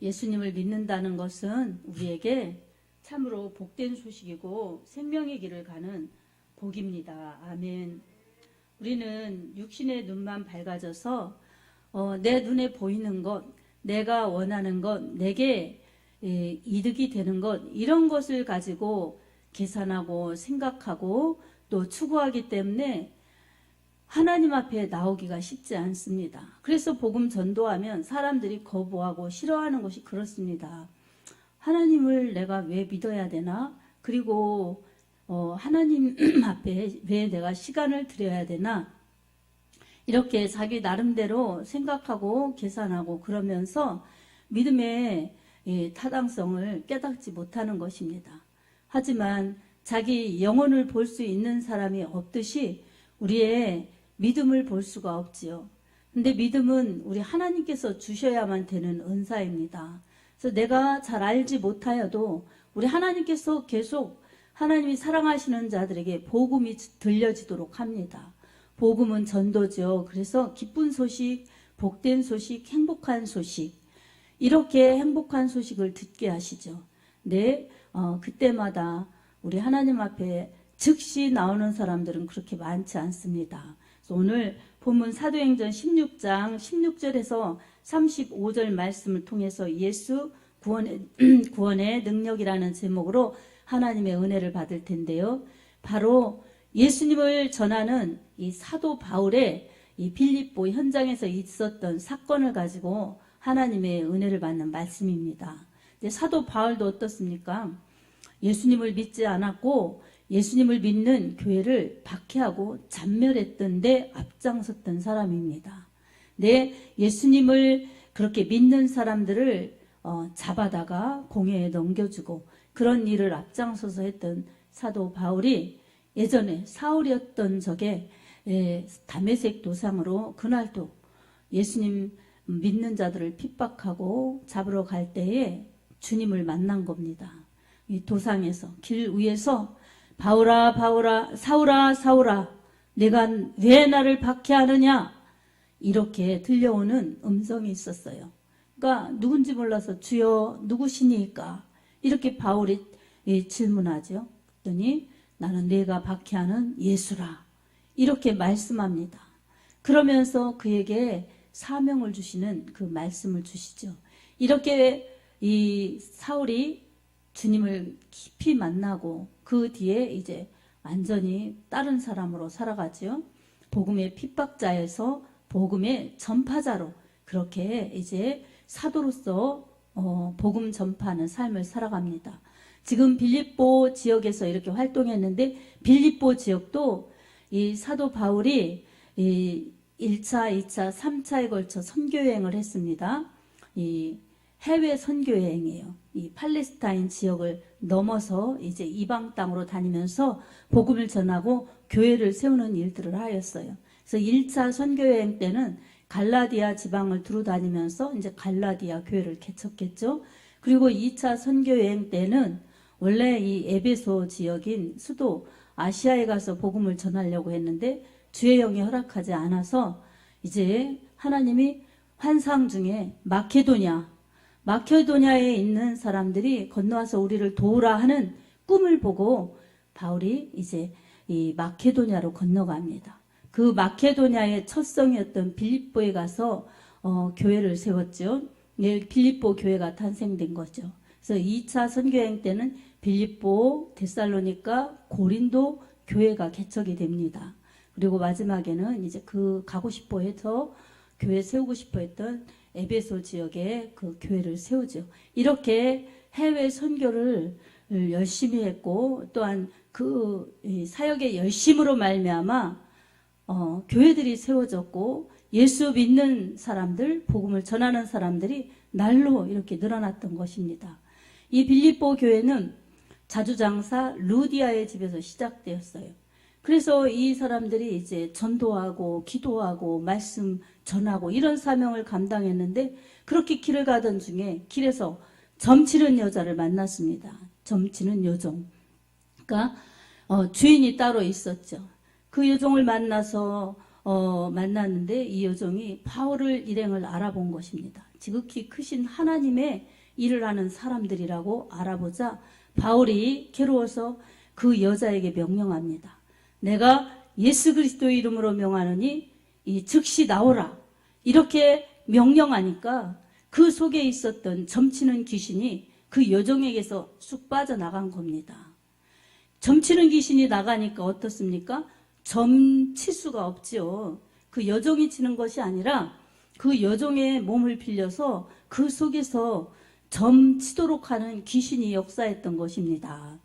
예수님을 믿는다는 것은 우리에게 참으로 복된 소식이고 생명의 길을 가는 복입니다. 아멘. 우리는 육신의 눈만 밝아져서 내 눈에 보이는 것, 내가 원하는 것, 내게 이득이 되는 것, 이런 것을 가지고 계산하고 생각하고 또 추구하기 때문에 하나님 앞에 나오기가 쉽지 않습니다. 그래서 복음 전도하면 사람들이 거부하고 싫어하는 것이 그렇습니다. 하나님을 내가 왜 믿어야 되나? 그리고 하나님 앞에 왜 내가 시간을 들여야 되나? 이렇게 자기 나름대로 생각하고 계산하고 그러면서 믿음의 타당성을 깨닫지 못하는 것입니다. 하지만 자기 영혼을 볼 수 있는 사람이 없듯이 우리의 믿음을 볼 수가 없지요. 근데 믿음은 우리 하나님께서 주셔야만 되는 은사입니다. 그래서 내가 잘 알지 못하여도 우리 하나님께서 계속 하나님이 사랑하시는 자들에게 복음이 들려지도록 합니다. 복음은 전도죠. 그래서 기쁜 소식, 복된 소식, 행복한 소식, 이렇게 행복한 소식을 듣게 하시죠. 네, 그때마다 우리 하나님 앞에 즉시 나오는 사람들은 그렇게 많지 않습니다. 그래서 오늘 본문 사도행전 16장 16절에서 35절 말씀을 통해서 예수 구원의 능력이라는 제목으로 하나님의 은혜를 받을 텐데요. 바로 예수님을 전하는 이 사도 바울의 이 빌립보 현장에서 있었던 사건을 가지고 하나님의 은혜를 받는 말씀입니다. 사도 바울도 어떻습니까? 예수님을 믿지 않았고 예수님을 믿는 교회를 박해하고 잔멸했던 데 앞장섰던 사람입니다. 네, 예수님을 그렇게 믿는 사람들을 잡아다가 공회에 넘겨주고 그런 일을 앞장서서 했던 사도 바울이 예전에 사울이었던 적에 다메섹 도상으로 그날도 예수님 믿는 자들을 핍박하고 잡으러 갈 때에 주님을 만난 겁니다. 이 도상에서 길 위에서 바울아 바울아 사울아 사울아 내가 왜 나를 박해하느냐 이렇게 들려오는 음성이 있었어요. 그러니까 누군지 몰라서 주여 누구시니까 이렇게 바울이 질문하죠. 그랬더니 나는 내가 박해하는 예수라 이렇게 말씀합니다. 그러면서 그에게 사명을 주시는 그 말씀을 주시죠. 이렇게 이 사울이 주님을 깊이 만나고 그 뒤에 이제 완전히 다른 사람으로 살아가죠. 복음의 핍박자에서 복음의 전파자로 그렇게 이제 사도로서 복음 전파하는 삶을 살아갑니다. 지금 빌립보 지역에서 이렇게 활동했는데 빌립보 지역도 이 사도 바울이 이 1차, 2차, 3차에 걸쳐 선교여행을 했습니다. 이 해외 선교여행이에요. 이 팔레스타인 지역을 넘어서 이제 이방 땅으로 다니면서 복음을 전하고 교회를 세우는 일들을 하였어요. 그래서 1차 선교여행 때는 갈라디아 지방을 두루 다니면서 이제 갈라디아 교회를 개척했죠. 그리고 2차 선교여행 때는 원래 이 에베소 지역인 수도 아시아에 가서 복음을 전하려고 했는데 주의 영이 허락하지 않아서 이제 하나님이 환상 중에 마케도냐에 있는 사람들이 건너와서 우리를 도우라 하는 꿈을 보고 바울이 이제 이 마케도냐로 건너갑니다. 그 마케도냐의 첫 성이었던 빌립보에 가서 교회를 세웠죠. 빌립보 교회가 탄생된 거죠. 그래서 2차 선교여행 때는 빌립보, 데살로니가, 고린도 교회가 개척이 됩니다. 그리고 마지막에는 이제 그 가고 싶어 해서 교회 세우고 싶어 했던 에베소 지역에 그 교회를 세우죠. 이렇게 해외 선교를 열심히 했고 또한 그 사역의 열심으로 말미암아 교회들이 세워졌고 예수 믿는 사람들, 복음을 전하는 사람들이 날로 이렇게 늘어났던 것입니다. 이 빌립보 교회는 자주장사 루디아의 집에서 시작되었어요. 그래서 이 사람들이 이제 전도하고 기도하고 말씀 전하고 이런 사명을 감당했는데 그렇게 길을 가던 중에 길에서 점치는 여자를 만났습니다. 점치는 여종. 그러니까 주인이 따로 있었죠. 그 여종을 만났는데 이 여종이 바울을 일행을 알아본 것입니다. 지극히 크신 하나님의 일을 하는 사람들이라고 알아보자 바울이 괴로워서 그 여자에게 명령합니다. 내가 예수 그리스도의 이름으로 명하노니 즉시 나오라. 이렇게 명령하니까 그 속에 있었던 점치는 귀신이 그 여종에게서 쑥 빠져나간 겁니다. 점치는 귀신이 나가니까 어떻습니까? 점칠 수가 없지요. 그 여종이 치는 것이 아니라 그 여종의 몸을 빌려서 그 속에서 점치도록 하는 귀신이 역사했던 것입니다.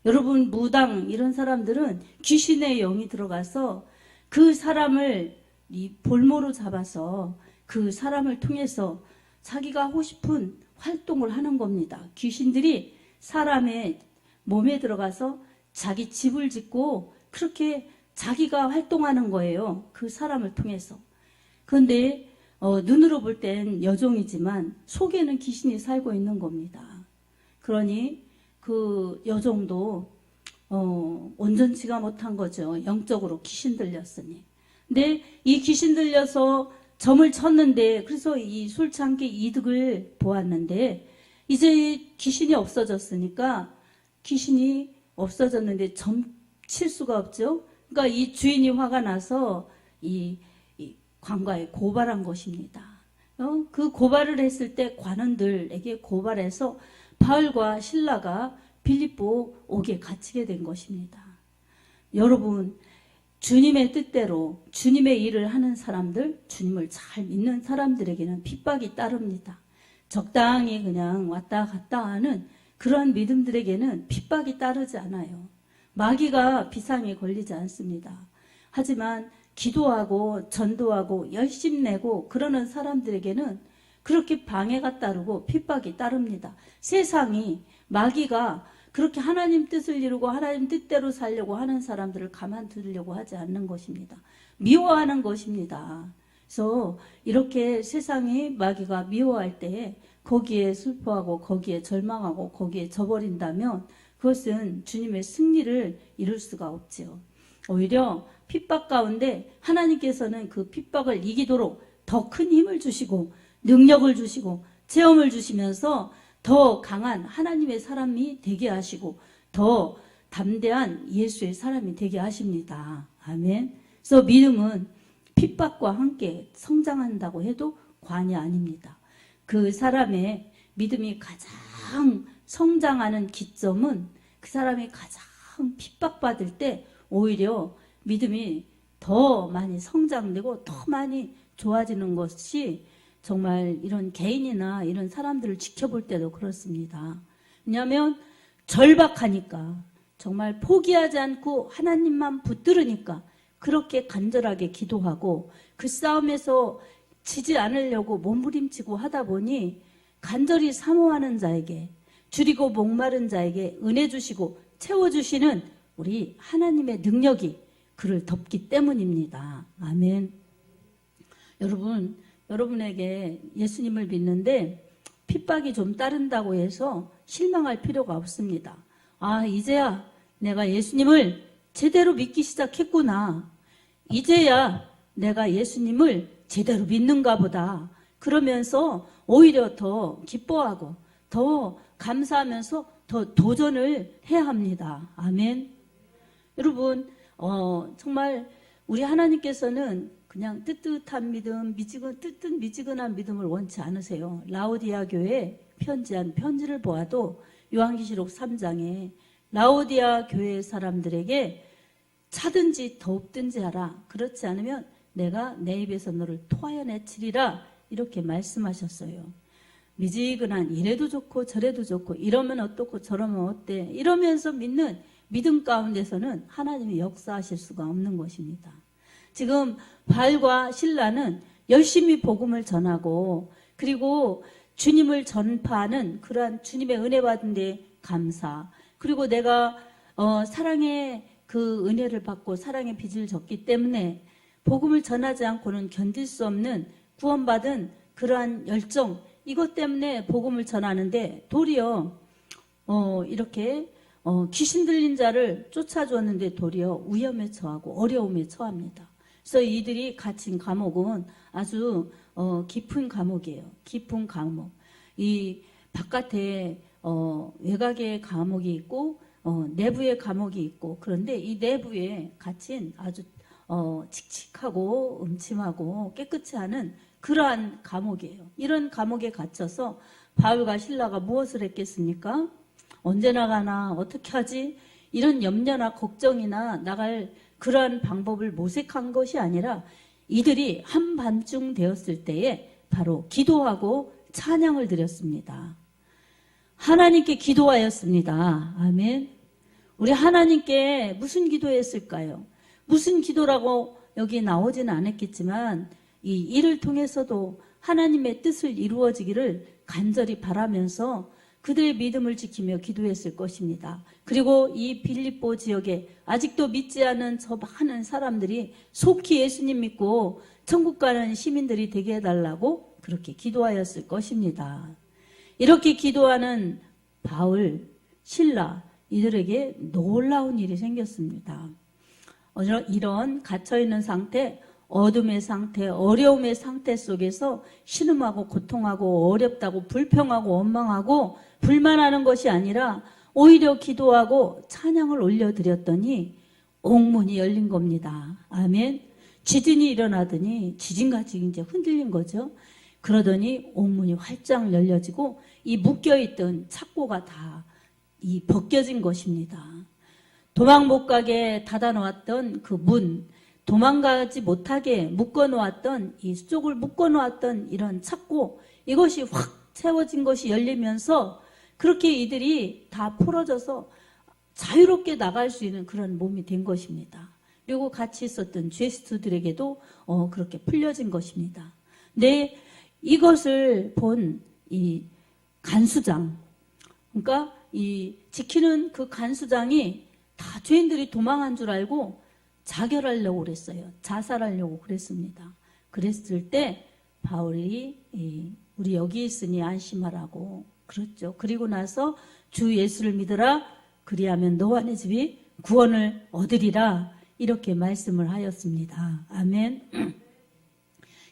여러분, 무당 이런 사람들은 귀신의 영이 들어가서 그 사람을 이 볼모로 잡아서 그 사람을 통해서 자기가 하고 싶은 활동을 하는 겁니다. 귀신들이 사람의 몸에 들어가서 자기 집을 짓고 그렇게 자기가 활동하는 거예요. 그 사람을 통해서. 그런데 눈으로 볼 땐 여종이지만 속에는 귀신이 살고 있는 겁니다. 그러니 그 여종도 온전치가 못한 거죠. 영적으로 귀신 들렸으니. 근데 이 귀신 들려서 점을 쳤는데, 그래서 이 술창기 이득을 보았는데, 이제 귀신이 없어졌으니까, 귀신이 없어졌는데 점 칠 수가 없죠. 그러니까 이 주인이 화가 나서 이 관가에 고발한 것입니다. 그 고발을 했을 때 관원들에게 고발해서 바울과 실라가 빌립보 옥에 갇히게 된 것입니다. 여러분, 주님의 뜻대로 주님의 일을 하는 사람들, 주님을 잘 믿는 사람들에게는 핍박이 따릅니다. 적당히 그냥 왔다 갔다 하는 그런 믿음들에게는 핍박이 따르지 않아요. 마귀가 비상에 걸리지 않습니다. 하지만 기도하고 전도하고 열심 내고 그러는 사람들에게는 그렇게 방해가 따르고 핍박이 따릅니다. 세상이 마귀가 그렇게 하나님 뜻을 이루고 하나님 뜻대로 살려고 하는 사람들을 가만두려고 하지 않는 것입니다. 미워하는 것입니다. 그래서 이렇게 세상이 마귀가 미워할 때 거기에 슬퍼하고 거기에 절망하고 거기에 져버린다면 그것은 주님의 승리를 이룰 수가 없지요. 오히려 핍박 가운데 하나님께서는 그 핍박을 이기도록 더 큰 힘을 주시고 능력을 주시고 체험을 주시면서 더 강한 하나님의 사람이 되게 하시고 더 담대한 예수의 사람이 되게 하십니다. 아멘. 그래서 믿음은 핍박과 함께 성장한다고 해도 과언이 아닙니다. 그 사람의 믿음이 가장 성장하는 기점은 그 사람이 가장 핍박받을 때 오히려 믿음이 더 많이 성장되고 더 많이 좋아지는 것이 정말 이런 개인이나 이런 사람들을 지켜볼 때도 그렇습니다. 왜냐하면 절박하니까 정말 포기하지 않고 하나님만 붙들으니까 그렇게 간절하게 기도하고 그 싸움에서 지지 않으려고 몸부림치고 하다 보니 간절히 사모하는 자에게 줄이고 목마른 자에게 은혜 주시고 채워주시는 우리 하나님의 능력이 그를 덮기 때문입니다. 아멘. 여러분에게 예수님을 믿는데 핍박이 좀 따른다고 해서 실망할 필요가 없습니다. 아, 이제야 내가 예수님을 제대로 믿기 시작했구나. 이제야 내가 예수님을 제대로 믿는가 보다. 그러면서 오히려 더 기뻐하고 더 감사하면서 더 도전을 해야 합니다. 아멘. 여러분, 정말 우리 하나님께서는 그냥 뜨뜻한 믿음, 미지근한 믿음을 원치 않으세요. 라오디아 교회에 편지한 편지를 보아도 요한계시록 3장에 라오디아 교회 사람들에게 차든지 더웁든지 하라. 그렇지 않으면 내가 내 입에서 너를 토하여 내치리라. 이렇게 말씀하셨어요. 미지근한 이래도 좋고 저래도 좋고 이러면 어떻고 저러면 어때 이러면서 믿는 믿음 가운데서는 하나님이 역사하실 수가 없는 것입니다. 지금 바울과 실라는 열심히 복음을 전하고 그리고 주님을 전파하는 그러한 주님의 은혜 받은 데 감사, 그리고 내가 사랑의 그 은혜를 받고 사랑의 빚을 졌기 때문에 복음을 전하지 않고는 견딜 수 없는 구원받은 그러한 열정, 이것 때문에 복음을 전하는데 도리어 이렇게 귀신 들린 자를 쫓아주었는데 도리어 위험에 처하고 어려움에 처합니다. 그래서 이들이 갇힌 감옥은 아주 깊은 감옥이에요. 깊은 감옥. 이 바깥에 외곽의 감옥이 있고 내부의 감옥이 있고, 그런데 이 내부에 갇힌 아주 칙칙하고 음침하고 깨끗지 않은 그러한 감옥이에요. 이런 감옥에 갇혀서 바울과 실라가 무엇을 했겠습니까? 언제 나가나, 어떻게 하지? 이런 염려나 걱정이나 나갈 그러한 방법을 모색한 것이 아니라 이들이 한밤중 되었을 때에 바로 기도하고 찬양을 드렸습니다. 하나님께 기도하였습니다. 아멘. 우리 하나님께 무슨 기도했을까요? 무슨 기도라고 여기 나오지는 않았겠지만 이 일을 통해서도 하나님의 뜻을 이루어지기를 간절히 바라면서 그들의 믿음을 지키며 기도했을 것입니다. 그리고 이 빌립보 지역에 아직도 믿지 않은 저 많은 사람들이 속히 예수님 믿고 천국 가는 시민들이 되게 해달라고 그렇게 기도하였을 것입니다. 이렇게 기도하는 바울, 실라 이들에게 놀라운 일이 생겼습니다. 이런 갇혀있는 상태, 어둠의 상태, 어려움의 상태 속에서 신음하고 고통하고 어렵다고 불평하고 원망하고 불만하는 것이 아니라 오히려 기도하고 찬양을 올려드렸더니 옥문이 열린 겁니다. 아멘. 지진이 일어나더니 지진같이 이제 흔들린 거죠. 그러더니 옥문이 활짝 열려지고 이 묶여있던 착고가 다 벗겨진 것입니다. 도망 못 가게 닫아놓았던 그 문, 도망가지 못하게 묶어놓았던 이 속을 묶어놓았던 이런 착고, 이것이 확 채워진 것이 열리면서 그렇게 이들이 다 풀어져서 자유롭게 나갈 수 있는 그런 몸이 된 것입니다. 그리고 같이 있었던 죄수들에게도 그렇게 풀려진 것입니다. 네, 이것을 본 이 간수장, 그러니까 이 지키는 그 간수장이 다 죄인들이 도망한 줄 알고 자결하려고 그랬어요. 자살하려고 그랬습니다. 그랬을 때 바울이 우리 여기 있으니 안심하라고 그랬죠. 그리고 나서 주 예수를 믿으라, 그리하면 너와 내 집이 구원을 얻으리라, 이렇게 말씀을 하였습니다. 아멘.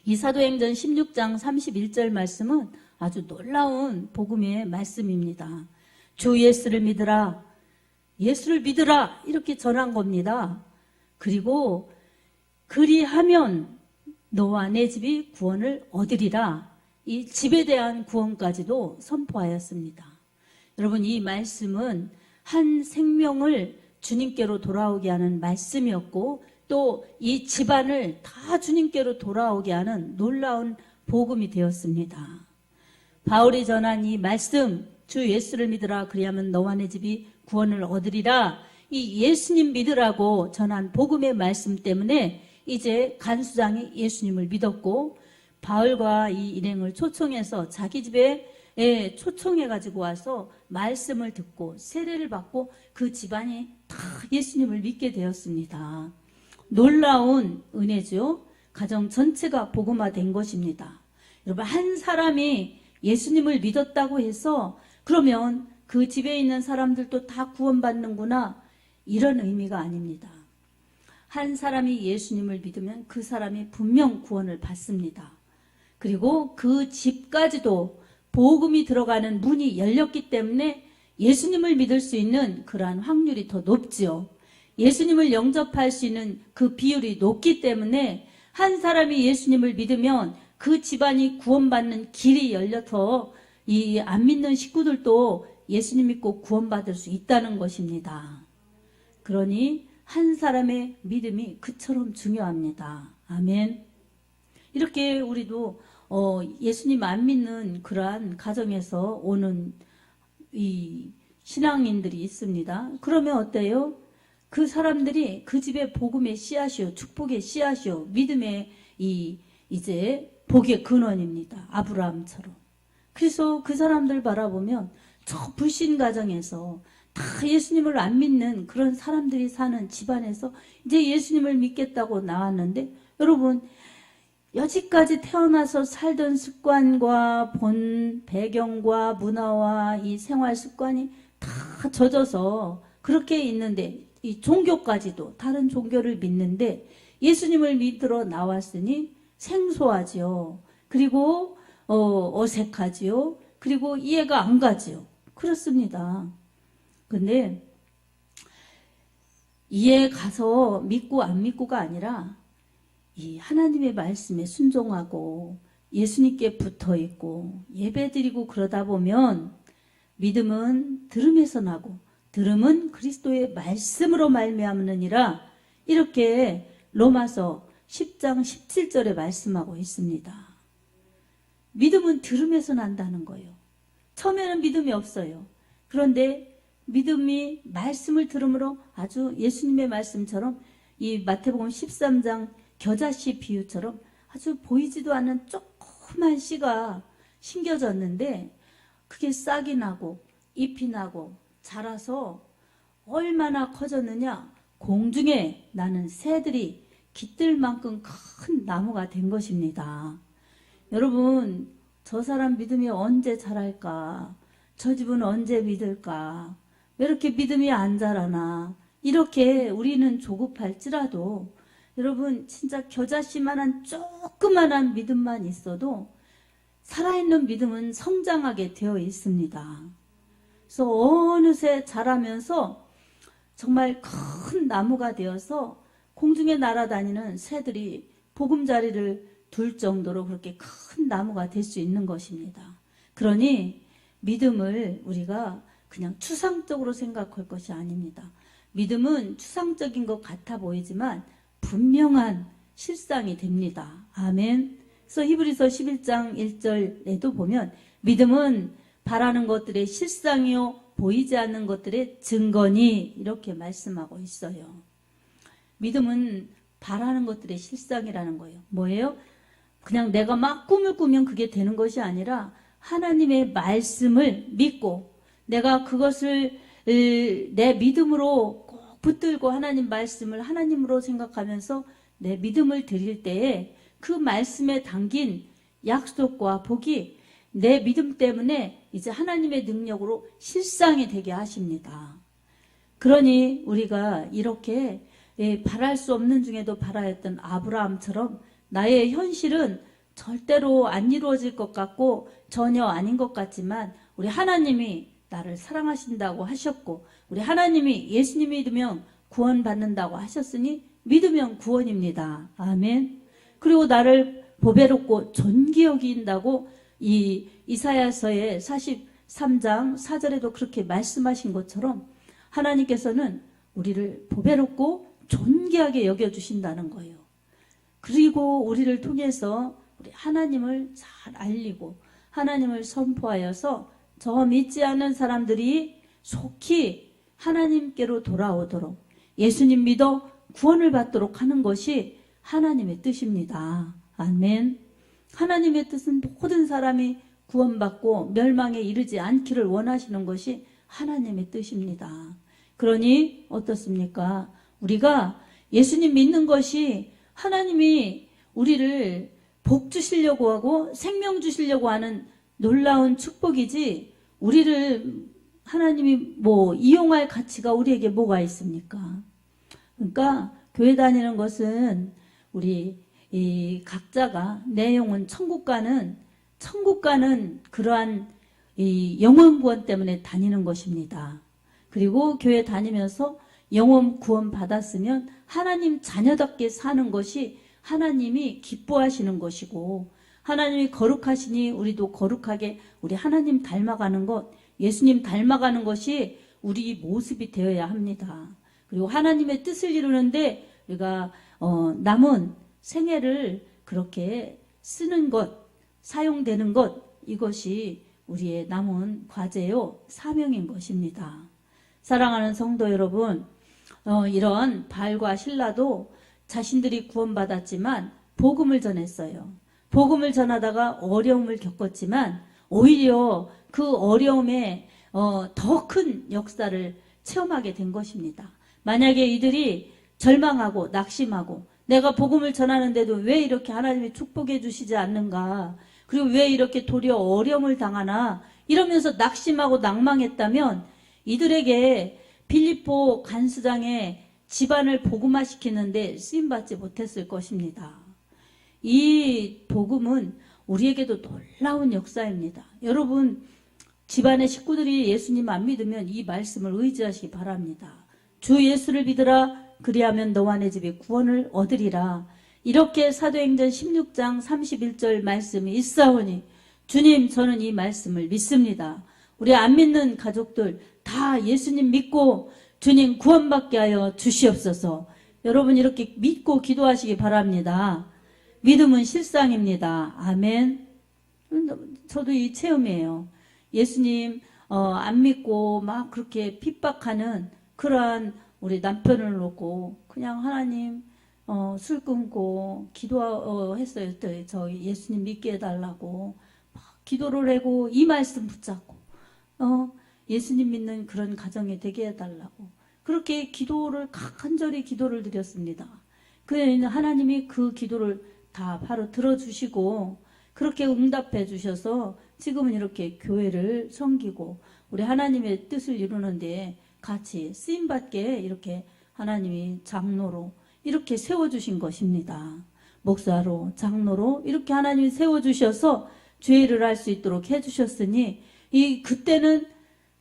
이 사도행전 16장 31절 말씀은 아주 놀라운 복음의 말씀입니다. 주 예수를 믿으라, 예수를 믿으라, 이렇게 전한 겁니다. 그리고 그리하면 너와 내 집이 구원을 얻으리라, 이 집에 대한 구원까지도 선포하였습니다. 여러분, 이 말씀은 한 생명을 주님께로 돌아오게 하는 말씀이었고 또 이 집안을 다 주님께로 돌아오게 하는 놀라운 복음이 되었습니다. 바울이 전한 이 말씀, 주 예수를 믿으라, 그리하면 너와 내 집이 구원을 얻으리라, 이 예수님 믿으라고 전한 복음의 말씀 때문에 이제 간수장이 예수님을 믿었고 바울과 이 일행을 초청해서 자기 집에 초청해가지고 와서 말씀을 듣고 세례를 받고 그 집안이 다 예수님을 믿게 되었습니다. 놀라운 은혜죠. 가정 전체가 복음화된 것입니다. 여러분, 한 사람이 예수님을 믿었다고 해서 그러면 그 집에 있는 사람들도 다 구원받는구나, 이런 의미가 아닙니다. 한 사람이 예수님을 믿으면 그 사람이 분명 구원을 받습니다. 그리고 그 집까지도 복음이 들어가는 문이 열렸기 때문에 예수님을 믿을 수 있는 그러한 확률이 더 높지요. 예수님을 영접할 수 있는 그 비율이 높기 때문에 한 사람이 예수님을 믿으면 그 집안이 구원받는 길이 열려서 이 안 믿는 식구들도 예수님 믿고 구원받을 수 있다는 것입니다. 그러니 한 사람의 믿음이 그처럼 중요합니다. 아멘. 이렇게 우리도 예수님 안 믿는 그러한 가정에서 오는 이 신앙인들이 있습니다. 그러면 어때요? 그 사람들이 그 집의 복음의 씨앗이요, 축복의 씨앗이요, 믿음의 이제 복의 근원입니다. 아브라함처럼. 그래서 그 사람들 바라보면 저 불신 가정에서 다 예수님을 안 믿는 그런 사람들이 사는 집안에서 이제 예수님을 믿겠다고 나왔는데, 여러분, 여지까지 태어나서 살던 습관과 본 배경과 문화와 이 생활 습관이 다 젖어서 그렇게 있는데, 이 종교까지도 다른 종교를 믿는데 예수님을 믿으러 나왔으니 생소하죠. 그리고 어색하지요. 그리고 이해가 안 가지요. 그렇습니다. 근데 이해 가서 믿고 안 믿고가 아니라 이 하나님의 말씀에 순종하고 예수님께 붙어 있고 예배드리고 그러다 보면 믿음은 들음에서 나고 들음은 그리스도의 말씀으로 말미암느니라, 이렇게 로마서 10장 17절에 말씀하고 있습니다. 믿음은 들음에서 난다는 거예요. 처음에는 믿음이 없어요. 그런데 믿음이 말씀을 들음으로 아주 예수님의 말씀처럼 이 마태복음 13장 겨자씨 비유처럼 아주 보이지도 않는 조그만 씨가 심겨졌는데 그게 싹이 나고 잎이 나고 자라서 얼마나 커졌느냐, 공중에 나는 새들이 깃들 만큼 큰 나무가 된 것입니다. 여러분, 저 사람 믿음이 언제 자랄까? 저 집은 언제 믿을까? 왜 이렇게 믿음이 안 자라나? 이렇게 우리는 조급할지라도 여러분, 진짜 겨자씨만한 조그만한 믿음만 있어도 살아있는 믿음은 성장하게 되어 있습니다. 그래서 어느새 자라면서 정말 큰 나무가 되어서 공중에 날아다니는 새들이 보금자리를 둘 정도로 그렇게 큰 나무가 될 수 있는 것입니다. 그러니 믿음을 우리가 그냥 추상적으로 생각할 것이 아닙니다. 믿음은 추상적인 것 같아 보이지만 분명한 실상이 됩니다. 아멘. 그래서 히브리서 11장 1절에도 보면 믿음은 바라는 것들의 실상이요 보이지 않는 것들의 증거니, 이렇게 말씀하고 있어요. 믿음은 바라는 것들의 실상이라는 거예요. 뭐예요? 그냥 내가 막 꿈을 꾸면 그게 되는 것이 아니라 하나님의 말씀을 믿고 내가 그것을 내 믿음으로 꼭 붙들고 하나님 말씀을 하나님으로 생각하면서 내 믿음을 드릴 때에 그 말씀에 담긴 약속과 복이 내 믿음 때문에 이제 하나님의 능력으로 실상이 되게 하십니다. 그러니 우리가 이렇게 바랄 수 없는 중에도 바라였던 아브라함처럼 나의 현실은 절대로 안 이루어질 것 같고 전혀 아닌 것 같지만 우리 하나님이 나를 사랑하신다고 하셨고 우리 하나님이 예수님 믿으면 구원받는다고 하셨으니 믿으면 구원입니다. 아멘. 그리고 나를 보배롭고 존귀 여긴다고 이 이사야서의 43장 4절에도 그렇게 말씀하신 것처럼 하나님께서는 우리를 보배롭고 존귀하게 여겨주신다는 거예요. 그리고 우리를 통해서 우리 하나님을 잘 알리고 하나님을 선포하여서 저 믿지 않는 사람들이 속히 하나님께로 돌아오도록 예수님 믿어 구원을 받도록 하는 것이 하나님의 뜻입니다. 아멘. 하나님의 뜻은 모든 사람이 구원받고 멸망에 이르지 않기를 원하시는 것이 하나님의 뜻입니다. 그러니 어떻습니까? 우리가 예수님 믿는 것이 하나님이 우리를 복 주시려고 하고 생명 주시려고 하는 놀라운 축복이지 우리를 하나님이 이용할 가치가 우리에게 뭐가 있습니까? 그러니까 교회 다니는 것은 우리 이 각자가 내 영혼 천국 가는 그러한 이 영혼 구원 때문에 다니는 것입니다. 그리고 교회 다니면서 영혼 구원 받았으면 하나님 자녀답게 사는 것이 하나님이 기뻐하시는 것이고 하나님이 거룩하시니 우리도 거룩하게 우리 하나님 닮아가는 것, 예수님 닮아가는 것이 우리 모습이 되어야 합니다. 그리고 하나님의 뜻을 이루는데 우리가 남은 생애를 그렇게 쓰는 것, 사용되는 것, 이것이 우리의 남은 과제요 사명인 것입니다. 사랑하는 성도 여러분, 이런 바알과 실라도 자신들이 구원받았지만 복음을 전했어요. 복음을 전하다가 어려움을 겪었지만 오히려 그 어려움에 더 큰 역사를 체험하게 된 것입니다. 만약에 이들이 절망하고 낙심하고 내가 복음을 전하는데도 왜 이렇게 하나님이 축복해 주시지 않는가, 그리고 왜 이렇게 도리어 어려움을 당하나 이러면서 낙심하고 낭망했다면 이들에게 빌립보 간수장의 집안을 복음화시키는데 쓰임받지 못했을 것입니다. 이 복음은 우리에게도 놀라운 역사입니다. 여러분, 집안의 식구들이 예수님 안 믿으면 이 말씀을 의지하시기 바랍니다. 주 예수를 믿으라, 그리하면 너와 내 집이 구원을 얻으리라. 이렇게 사도행전 16장 31절 말씀이 있사오니 주님, 저는 이 말씀을 믿습니다. 우리 안 믿는 가족들 다 예수님 믿고 주님 구원받게 하여 주시옵소서. 여러분 이렇게 믿고 기도하시기 바랍니다. 믿음은 실상입니다. 아멘. 저도 이 체험이에요. 예수님 안 믿고 막 그렇게 핍박하는 그러한 우리 남편을 놓고 그냥 하나님 술 끊고 기도했어요. 저 예수님 믿게 해달라고 막 기도를 하고 이 말씀 붙잡고 예수님 믿는 그런 가정이 되게 해달라고 그렇게 기도를 간절히 기도를 드렸습니다. 그래서 하나님이 그 기도를 다 바로 들어주시고 그렇게 응답해 주셔서 지금은 이렇게 교회를 섬기고 우리 하나님의 뜻을 이루는데 같이 쓰임받게 이렇게 하나님이 장로로 이렇게 세워주신 것입니다. 목사로 장로로 이렇게 하나님이 세워주셔서 죄를 할 수 있도록 해주셨으니 그때는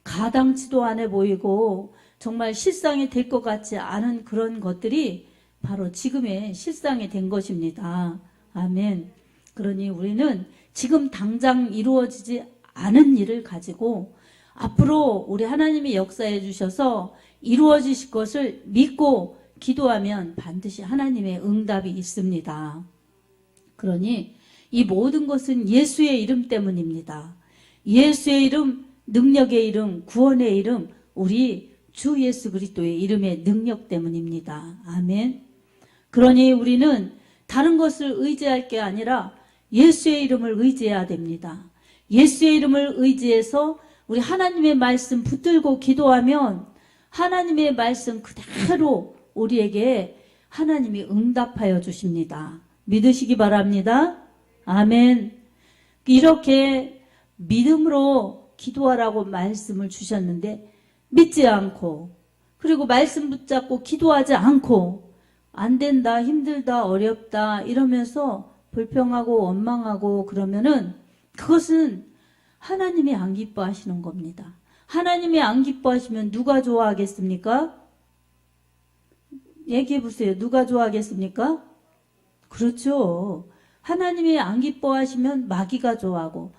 가당치도 않아 보이고 정말 실상이 될 것 같지 않은 그런 것들이 바로 지금의 실상이 된 것입니다. 아멘. 그러니 우리는 지금 당장 이루어지지 않은 일을 가지고 앞으로 우리 하나님이 역사해 주셔서 이루어지실 것을 믿고 기도하면 반드시 하나님의 응답이 있습니다. 그러니 이 모든 것은 예수의 이름 때문입니다. 예수의 이름, 능력의 이름, 구원의 이름, 우리 주 예수 그리스도의 이름의 능력 때문입니다. 아멘. 그러니 우리는 다른 것을 의지할 게 아니라 예수의 이름을 의지해야 됩니다. 예수의 이름을 의지해서 우리 하나님의 말씀 붙들고 기도하면 하나님의 말씀 그대로 우리에게 하나님이 응답하여 주십니다. 믿으시기 바랍니다. 아멘. 이렇게 믿음으로 기도하라고 말씀을 주셨는데 믿지 않고 그리고 말씀 붙잡고 기도하지 않고 안 된다, 힘들다, 어렵다 이러면서 불평하고 원망하고 그러면은 그것은 하나님이 안 기뻐하시는 겁니다. 하나님이 안 기뻐하시면 누가 좋아하겠습니까? 얘기해 보세요. 누가 좋아하겠습니까? 그렇죠. 하나님이 안 기뻐하시면 마귀가 좋아하고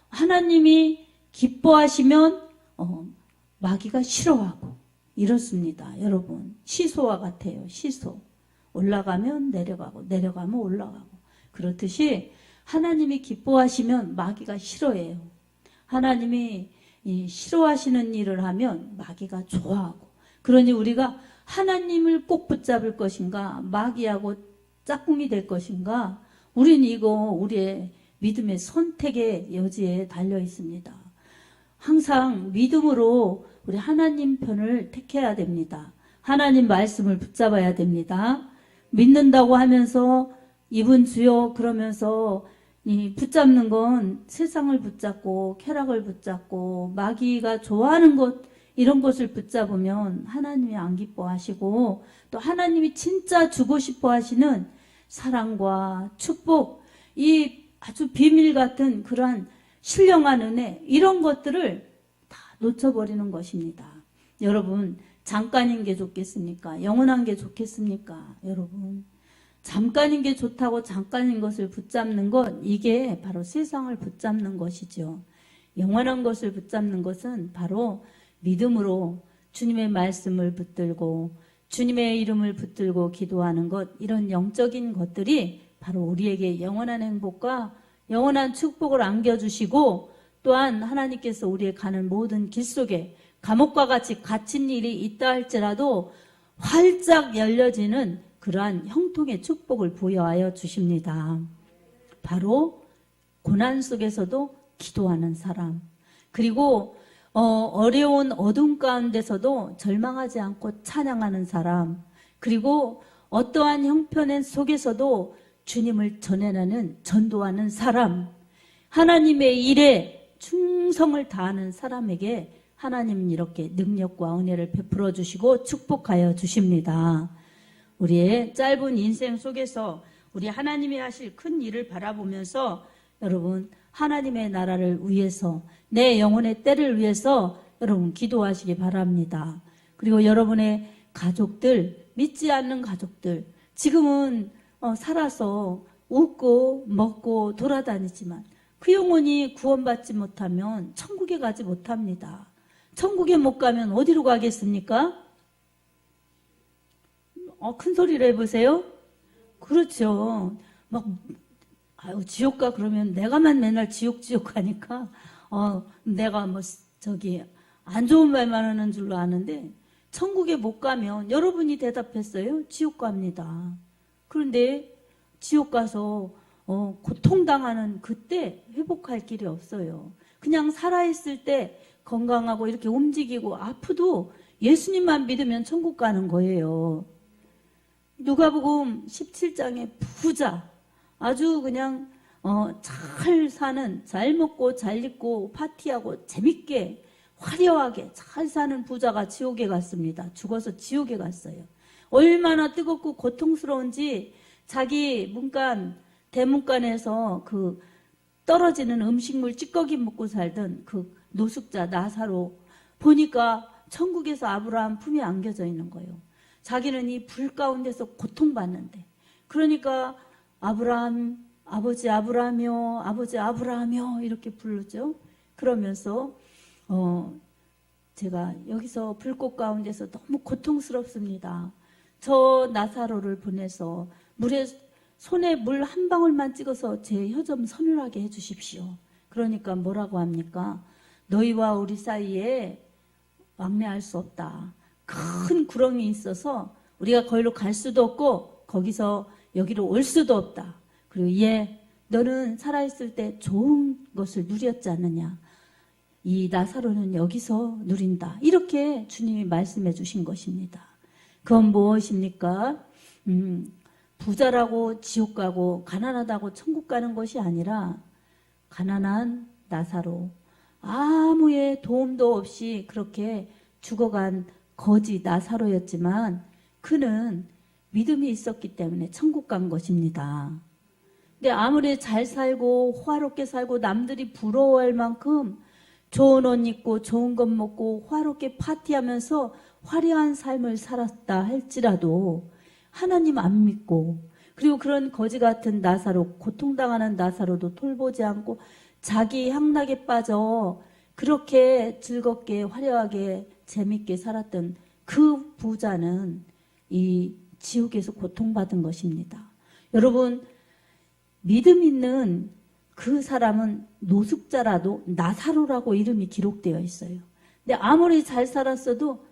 하나님이 기뻐하시면 마귀가 싫어하고 이렇습니다. 여러분 시소와 같아요. 시소. 올라가면 내려가고 내려가면 올라가고 그렇듯이 하나님이 기뻐하시면 마귀가 싫어해요. 하나님이 싫어하시는 일을 하면 마귀가 좋아하고 그러니 우리가 하나님을 꼭 붙잡을 것인가 마귀하고 짝꿍이 될 것인가 우리는 이거 우리의 믿음의 선택의 여지에 달려 있습니다. 항상 믿음으로 우리 하나님 편을 택해야 됩니다. 하나님 말씀을 붙잡아야 됩니다. 믿는다고 하면서 이분 주여 그러면서 붙잡는 건 세상을 붙잡고 쾌락을 붙잡고 마귀가 좋아하는 것 이런 것을 붙잡으면 하나님이 안 기뻐하시고 또 하나님이 진짜 주고 싶어 하시는 사랑과 축복 이 아주 비밀 같은 그러한 신령한 은혜 이런 것들을 다 놓쳐버리는 것입니다. 여러분 잠깐인 게 좋겠습니까? 영원한 게 좋겠습니까? 여러분 잠깐인 게 좋다고 잠깐인 것을 붙잡는 것 이게 바로 세상을 붙잡는 것이죠. 영원한 것을 붙잡는 것은 바로 믿음으로 주님의 말씀을 붙들고 주님의 이름을 붙들고 기도하는 것 이런 영적인 것들이 바로 우리에게 영원한 행복과 영원한 축복을 안겨주시고 또한 하나님께서 우리의 가는 모든 길 속에 감옥과 같이 갇힌 일이 있다 할지라도 활짝 열려지는 그러한 형통의 축복을 부여하여 주십니다. 바로 고난 속에서도 기도하는 사람 그리고 어려운 어둠 가운데서도 절망하지 않고 찬양하는 사람 그리고 어떠한 형편 속에서도 주님을 전해내는 전도하는 사람 하나님의 일에 충성을 다하는 사람에게 하나님은 이렇게 능력과 은혜를 베풀어 주시고 축복하여 주십니다. 우리의 짧은 인생 속에서 우리 하나님이 하실 큰 일을 바라보면서 여러분 하나님의 나라를 위해서 내 영혼의 때를 위해서 여러분 기도하시기 바랍니다. 그리고 여러분의 가족들, 믿지 않는 가족들 지금은 살아서 웃고 먹고 돌아다니지만 그 영혼이 구원받지 못하면 천국에 가지 못합니다. 천국에 못 가면 어디로 가겠습니까? 큰 소리로 해보세요. 그렇죠. 지옥 가 그러면 내가만 맨날 지옥 가니까 내가 안 좋은 말만 하는 줄로 아는데 천국에 못 가면 여러분이 대답했어요. 지옥 갑니다. 그런데 지옥 가서 고통당하는 그때 회복할 길이 없어요. 그냥 살아있을 때 건강하고 이렇게 움직이고 아프도 예수님만 믿으면 천국 가는 거예요. 누가복음 17장의 부자, 아주 그냥 잘 사는, 잘 먹고 잘 입고 파티하고 재밌게 화려하게 잘 사는 부자가 지옥에 갔습니다. 죽어서 지옥에 갔어요. 얼마나 뜨겁고 고통스러운지 자기 대문간에서 그 떨어지는 음식물 찌꺼기 먹고 살던 그 노숙자 나사로 보니까 천국에서 아브라함 품에 안겨져 있는 거예요. 자기는 이 불 가운데서 고통받는데 그러니까 아브라함, 아버지 아브라함이요, 아버지 아브라함이요 이렇게 부르죠. 그러면서 제가 여기서 불꽃 가운데서 너무 고통스럽습니다. 저 나사로를 보내서 손에 물 한 방울만 찍어서 제 혀 좀 서늘하게 해주십시오. 그러니까 뭐라고 합니까? 너희와 우리 사이에 왕래할 수 없다. 큰 구렁이 있어서 우리가 거기로 갈 수도 없고 거기서 여기로 올 수도 없다. 그리고 너는 살아있을 때 좋은 것을 누렸지 않느냐. 이 나사로는 여기서 누린다. 이렇게 주님이 말씀해 주신 것입니다. 그건 무엇입니까? 부자라고 지옥 가고 가난하다고 천국 가는 것이 아니라 가난한 나사로, 아무의 도움도 없이 그렇게 죽어간 거지 나사로였지만 그는 믿음이 있었기 때문에 천국 간 것입니다. 근데 아무리 잘 살고 호화롭게 살고 남들이 부러워할 만큼 좋은 옷 입고 좋은 것 먹고 화롭게 파티하면서 화려한 삶을 살았다 할지라도 하나님 안 믿고 그리고 그런 거지 같은 나사로, 고통당하는 나사로도 돌보지 않고 자기 향락에 빠져 그렇게 즐겁게 화려하게 재밌게 살았던 그 부자는 이 지옥에서 고통받은 것입니다. 여러분, 믿음 있는 그 사람은 노숙자라도 나사로라고 이름이 기록되어 있어요. 근데 아무리 잘 살았어도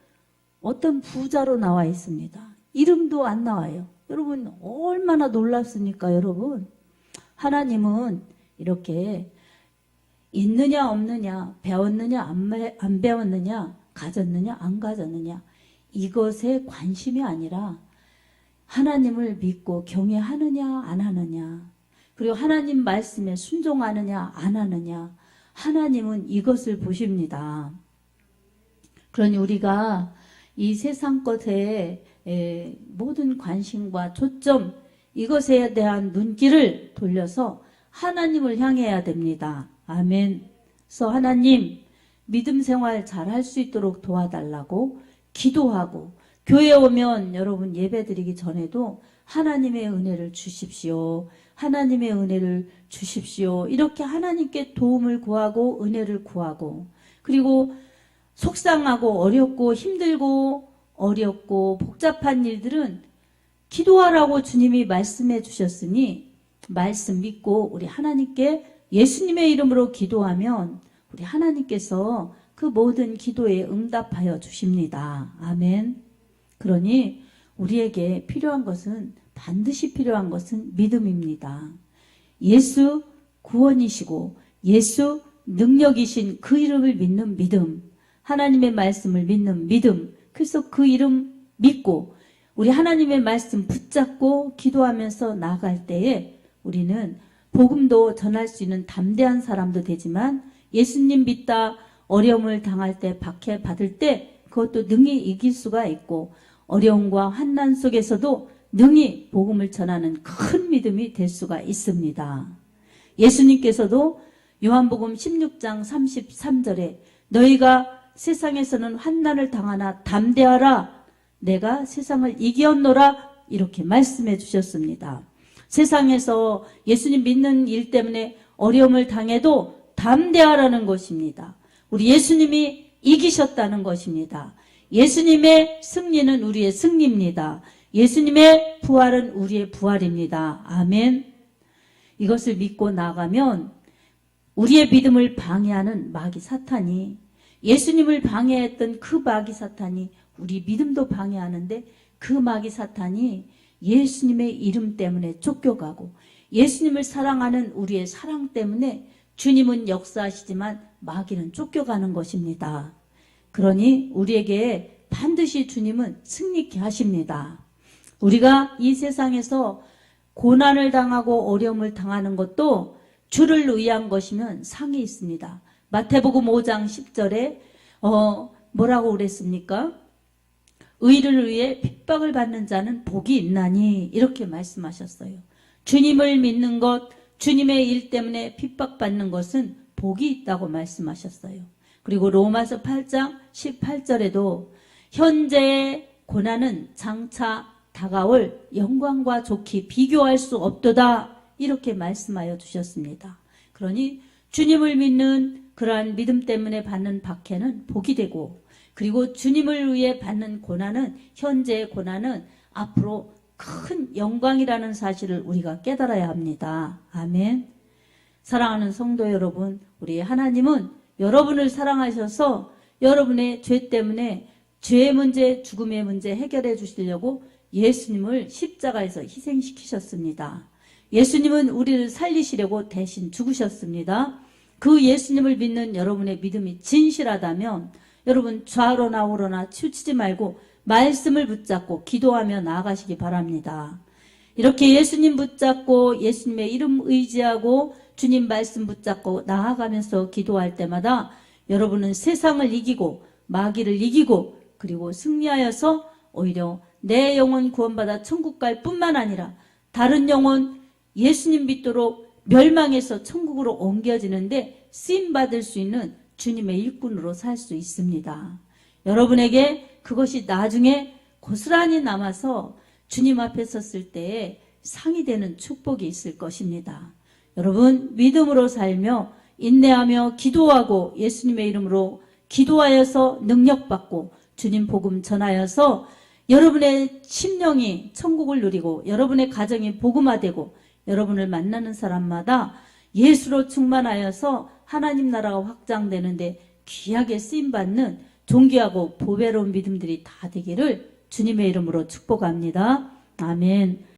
어떤 부자로 나와 있습니다. 이름도 안 나와요. 여러분 얼마나 놀랍습니까? 여러분, 하나님은 이렇게 있느냐 없느냐, 배웠느냐 안 배웠느냐, 가졌느냐 안 가졌느냐, 이것에 관심이 아니라 하나님을 믿고 경외하느냐 안 하느냐, 그리고 하나님 말씀에 순종하느냐 안 하느냐, 하나님은 이것을 보십니다. 그러니 우리가 이 세상 것에 모든 관심과 초점, 이것에 대한 눈길을 돌려서 하나님을 향해야 됩니다. 아멘. 그래서 하나님, 믿음 생활 잘 할 수 있도록 도와달라고 기도하고, 교회 오면 여러분 예배 드리기 전에도 하나님의 은혜를 주십시오. 하나님의 은혜를 주십시오. 이렇게 하나님께 도움을 구하고 은혜를 구하고, 그리고 속상하고 어렵고 힘들고 어렵고 복잡한 일들은 기도하라고 주님이 말씀해 주셨으니 말씀 믿고 우리 하나님께 예수님의 이름으로 기도하면 우리 하나님께서 그 모든 기도에 응답하여 주십니다. 아멘. 그러니 우리에게 필요한 것은, 반드시 필요한 것은 믿음입니다. 예수 구원이시고 예수 능력이신 그 이름을 믿는 믿음, 하나님의 말씀을 믿는 믿음, 그래서 그 이름 믿고 우리 하나님의 말씀 붙잡고 기도하면서 나아갈 때에 우리는 복음도 전할 수 있는 담대한 사람도 되지만, 예수님 믿다 어려움을 당할 때, 박해 받을 때 그것도 능히 이길 수가 있고, 어려움과 환난 속에서도 능히 복음을 전하는 큰 믿음이 될 수가 있습니다. 예수님께서도 요한복음 16장 33절에 너희가 세상에서는 환난을 당하나 담대하라 내가 세상을 이겼노라 이렇게 말씀해 주셨습니다. 세상에서 예수님 믿는 일 때문에 어려움을 당해도 담대하라는 것입니다. 우리 예수님이 이기셨다는 것입니다. 예수님의 승리는 우리의 승리입니다. 예수님의 부활은 우리의 부활입니다. 아멘. 이것을 믿고 나가면 우리의 믿음을 방해하는 마귀 사탄이, 예수님을 방해했던 그 마귀 사탄이 우리 믿음도 방해하는데, 그 마귀 사탄이 예수님의 이름 때문에 쫓겨가고 예수님을 사랑하는 우리의 사랑 때문에 주님은 역사하시지만 마귀는 쫓겨가는 것입니다. 그러니 우리에게 반드시 주님은 승리케 하십니다. 우리가 이 세상에서 고난을 당하고 어려움을 당하는 것도 주를 위한 것이면 상이 있습니다. 마태복음 5장 10절에 뭐라고 그랬습니까? 의를 위해 핍박을 받는 자는 복이 있나니 이렇게 말씀하셨어요. 주님을 믿는 것, 주님의 일 때문에 핍박받는 것은 복이 있다고 말씀하셨어요. 그리고 로마서 8장 18절에도 현재의 고난은 장차 다가올 영광과 좋게 비교할 수 없도다 이렇게 말씀하여 주셨습니다. 그러니 주님을 믿는 그러한 믿음 때문에 받는 박해는 복이 되고, 그리고 주님을 위해 받는 고난은, 현재의 고난은 앞으로 큰 영광이라는 사실을 우리가 깨달아야 합니다. 아멘. 사랑하는 성도 여러분, 우리 하나님은 여러분을 사랑하셔서 여러분의 죄 때문에 죄의 문제, 죽음의 문제 해결해 주시려고 예수님을 십자가에서 희생시키셨습니다. 예수님은 우리를 살리시려고 대신 죽으셨습니다. 그 예수님을 믿는 여러분의 믿음이 진실하다면 여러분 좌로나 우로나 치우치지 말고 말씀을 붙잡고 기도하며 나아가시기 바랍니다. 이렇게 예수님 붙잡고 예수님의 이름 의지하고 주님 말씀 붙잡고 나아가면서 기도할 때마다 여러분은 세상을 이기고 마귀를 이기고 그리고 승리하여서 오히려 내 영혼 구원받아 천국 갈 뿐만 아니라 다른 영혼 예수님 믿도록 멸망해서 천국으로 옮겨지는데 쓰임받을 수 있는 주님의 일꾼으로 살 수 있습니다. 여러분에게 그것이 나중에 고스란히 남아서 주님 앞에 섰을 때에 상이 되는 축복이 있을 것입니다. 여러분 믿음으로 살며 인내하며 기도하고 예수님의 이름으로 기도하여서 능력받고 주님 복음 전하여서 여러분의 심령이 천국을 누리고 여러분의 가정이 복음화되고 여러분을 만나는 사람마다 예수로 충만하여서 하나님 나라가 확장되는데 귀하게 쓰임받는 존귀하고 보배로운 믿음들이 다 되기를 주님의 이름으로 축복합니다. 아멘.